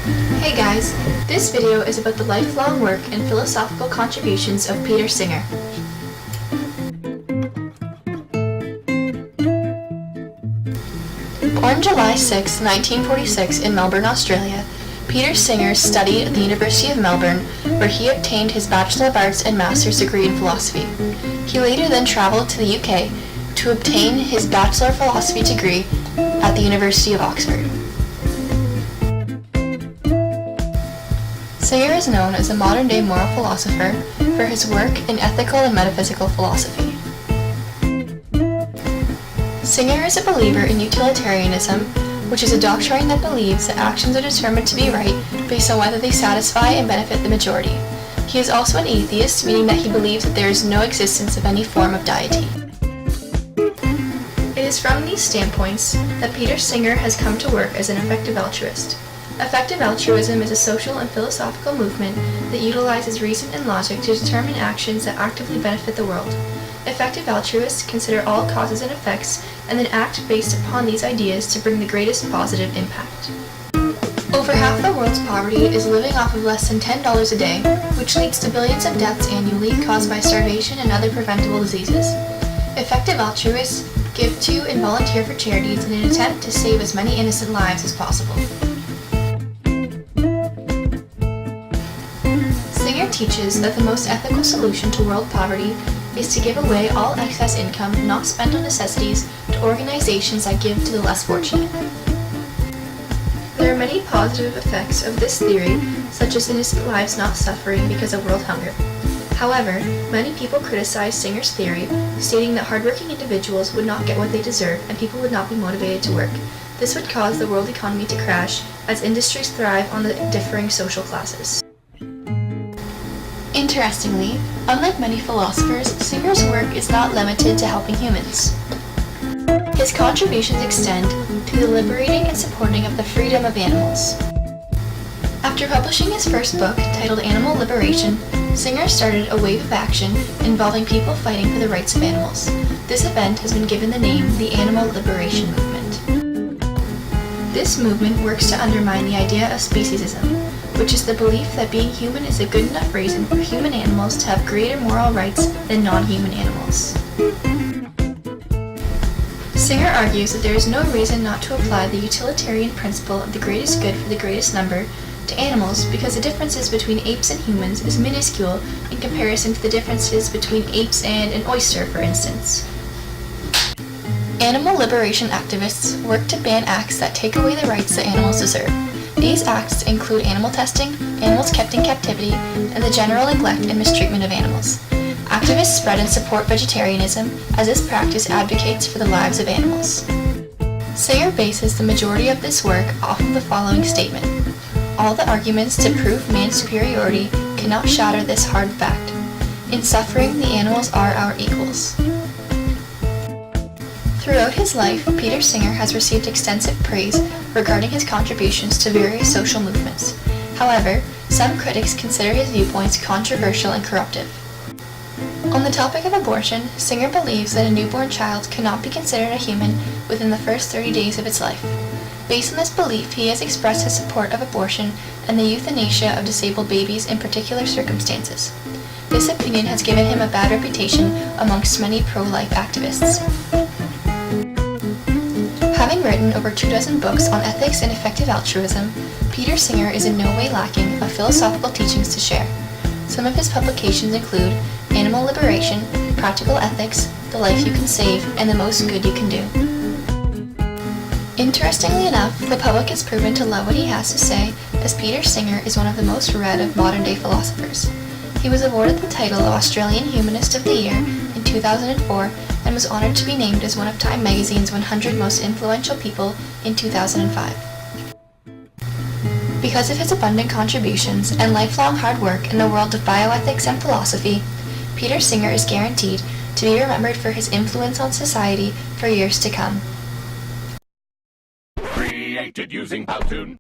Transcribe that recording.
Hey guys, this video is about the lifelong work and philosophical contributions of Peter Singer. Born July 6, 1946 in Melbourne, Australia, Peter Singer studied at the University of Melbourne, where he obtained his Bachelor of Arts and Master's degree in philosophy. He later then travelled to the UK to obtain his Bachelor of Philosophy degree at the University of Oxford. Singer is known as a modern-day moral philosopher for his work in ethical and metaphysical philosophy. Singer is a believer in utilitarianism, which is a doctrine that believes that actions are determined to be right based on whether they satisfy and benefit the majority. He is also an atheist, meaning that he believes that there is no existence of any form of deity. It is from these standpoints that Peter Singer has come to work as an effective altruist. Effective altruism is a social and philosophical movement that utilizes reason and logic to determine actions that actively benefit the world. Effective altruists consider all causes and effects and then act based upon these ideas to bring the greatest positive impact. Over half the world's poverty is living off of less than $10 a day, which leads to billions of deaths annually caused by starvation and other preventable diseases. Effective altruists give to and volunteer for charities in an attempt to save as many innocent lives as possible. Singer teaches that the most ethical solution to world poverty is to give away all excess income not spent on necessities to organizations that give to the less fortunate. There are many positive effects of this theory, such as innocent lives not suffering because of world hunger. However, many people criticize Singer's theory, stating that hardworking individuals would not get what they deserve and people would not be motivated to work. This would cause the world economy to crash, as industries thrive on the differing social classes. Interestingly, unlike many philosophers, Singer's work is not limited to helping humans. His contributions extend to the liberating and supporting of the freedom of animals. After publishing his first book, titled Animal Liberation, Singer started a wave of action involving people fighting for the rights of animals. This event has been given the name the Animal Liberation Movement. This movement works to undermine the idea of speciesism, which is the belief that being human is a good enough reason for human animals to have greater moral rights than non-human animals. Singer argues that there is no reason not to apply the utilitarian principle of the greatest good for the greatest number to animals because the differences between apes and humans is minuscule in comparison to the differences between apes and an oyster, for instance. Animal liberation activists work to ban acts that take away the rights that animals deserve. These acts include animal testing, animals kept in captivity, and the general neglect and mistreatment of animals. Activists spread and support vegetarianism, as this practice advocates for the lives of animals. Singer bases the majority of this work off of the following statement: all the arguments to prove man's superiority cannot shatter this hard fact. In suffering, the animals are our equals. Throughout his life, Peter Singer has received extensive praise regarding his contributions to various social movements. However, some critics consider his viewpoints controversial and corruptive. On the topic of abortion, Singer believes that a newborn child cannot be considered a human within the first 30 days of its life. Based on this belief, he has expressed his support of abortion and the euthanasia of disabled babies in particular circumstances. This opinion has given him a bad reputation amongst many pro-life activists. Having written over 24 books on ethics and effective altruism, Peter Singer is in no way lacking of philosophical teachings to share. Some of his publications include Animal Liberation, Practical Ethics, The Life You Can Save, and The Most Good You Can Do. Interestingly enough, the public has proven to love what he has to say, as Peter Singer is one of the most read of modern-day philosophers. He was awarded the title of Australian Humanist of the Year in 2004 and was honored to be named as one of Time magazine's 100 most influential people in 2005. Because of his abundant contributions and lifelong hard work in the world of bioethics and philosophy, Peter Singer is guaranteed to be remembered for his influence on society for years to come. Created using Powtoon.